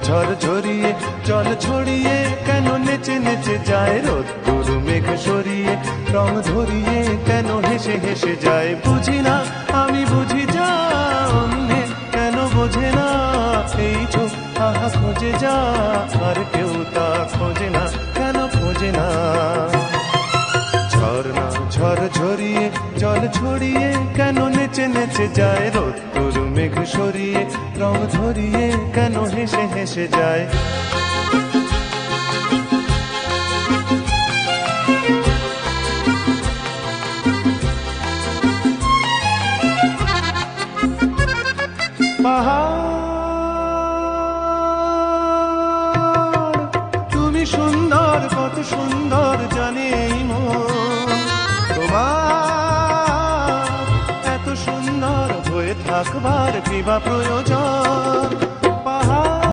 ঝড় ঝরিয়ে জল ছড়িয়ে কেন নেচে নেচে যায় রোদ্দুর মেঘ সরিয়ে রং ধরিয়ে কেন হেসে হেসে যায় বুঝি না আমি বুঝি যা অন্যে কেন বোঝে না এই চোখ আহা খোঁজে যা আর কেউ তা খোঁজে না কেন খোঁজে না ঝর্ণা ঝড় ঝরিয়ে জল ছড়িয়ে কেন নেচে নেচে যায় রোদ্দুর মেঘ সরিয়ে রং ধরিয়ে কেন হেসে হেসে যায় পাহাড় তুমি সুন্দর কত সুন্দর জানে এই মন তোমার এত সুন্দর হয়ে থাকবার কি বা প্রয়োজন